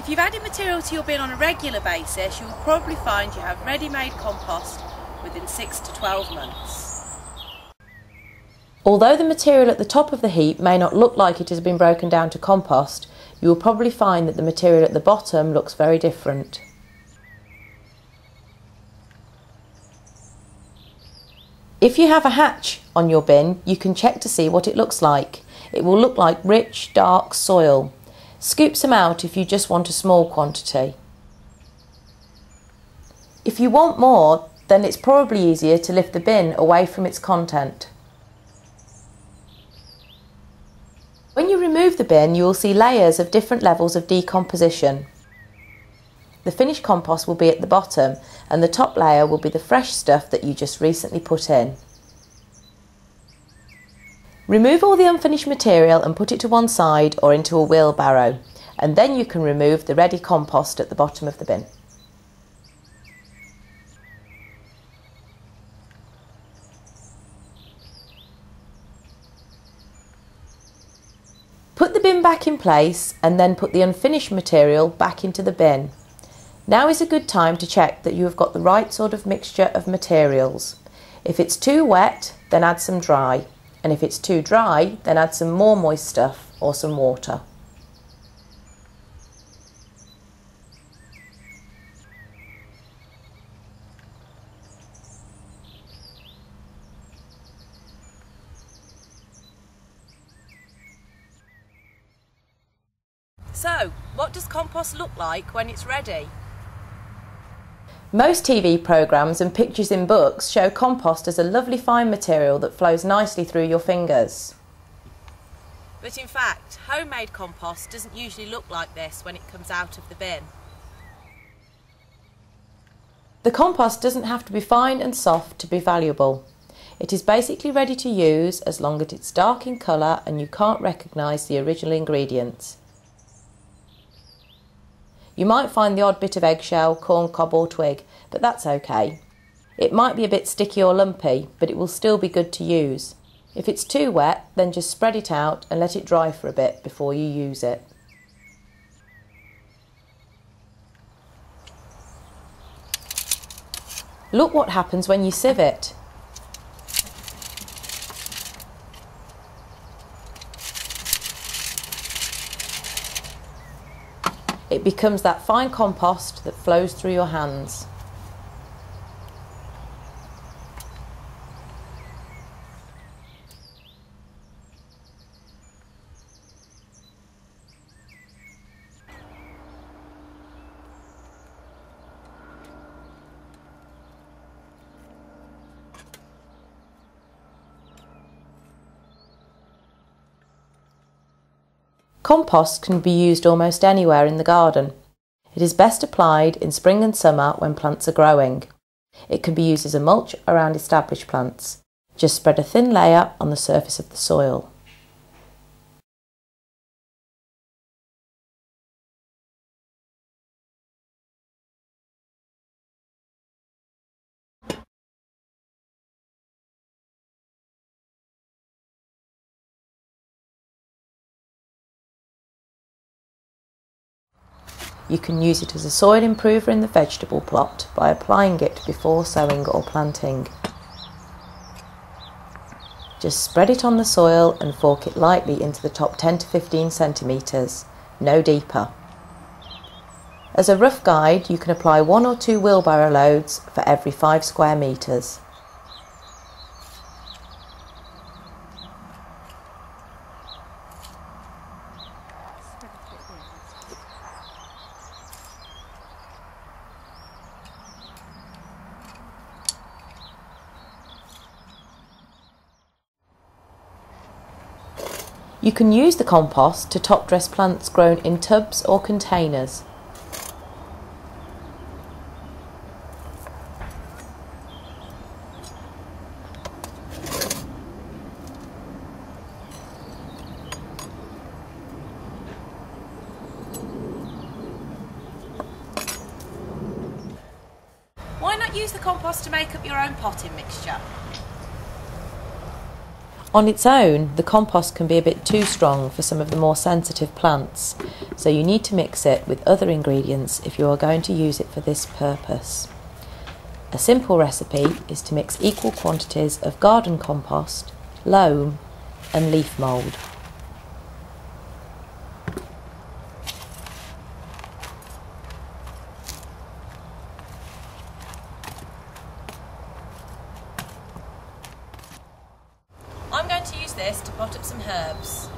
If you've added material to your bin on a regular basis, you will probably find you have ready-made compost within 6 to 12 months. Although the material at the top of the heap may not look like it has been broken down to compost, you will probably find that the material at the bottom looks very different. If you have a hatch on your bin, you can check to see what it looks like. It will look like rich, dark soil. Scoop some out if you just want a small quantity. If you want more, then it's probably easier to lift the bin away from its content. When you remove the bin, you will see layers of different levels of decomposition. The finished compost will be at the bottom, and the top layer will be the fresh stuff that you just recently put in. Remove all the unfinished material and put it to one side or into a wheelbarrow, and then you can remove the ready compost at the bottom of the bin. Put the bin back in place and then put the unfinished material back into the bin. Now is a good time to check that you have got the right sort of mixture of materials. If it's too wet, then add some dry, and if it's too dry, then add some more moist stuff or some water. So, what does compost look like when it's ready? Most TV programmes and pictures in books show compost as a lovely fine material that flows nicely through your fingers. But in fact, homemade compost doesn't usually look like this when it comes out of the bin. The compost doesn't have to be fine and soft to be valuable. It is basically ready to use as long as it's dark in colour and you can't recognise the original ingredients. You might find the odd bit of eggshell, corn cob or twig, but that's okay. It might be a bit sticky or lumpy, but it will still be good to use. If it's too wet, then just spread it out and let it dry for a bit before you use it. Look what happens when you sieve it. It becomes that fine compost that flows through your hands. Compost can be used almost anywhere in the garden. It is best applied in spring and summer when plants are growing. It can be used as a mulch around established plants. Just spread a thin layer on the surface of the soil. You can use it as a soil improver in the vegetable plot by applying it before sowing or planting. Just spread it on the soil and fork it lightly into the top 10 to 15 centimetres, no deeper. As a rough guide, you can apply 1 or 2 wheelbarrow loads for every 5 square metres. You can use the compost to top dress plants grown in tubs or containers. Why not use the compost to make up your own potting mixture? On its own, the compost can be a bit too strong for some of the more sensitive plants, so you need to mix it with other ingredients if you are going to use it for this purpose. A simple recipe is to mix equal quantities of garden compost, loam and leaf mould. I'm going to use this to pot up some herbs.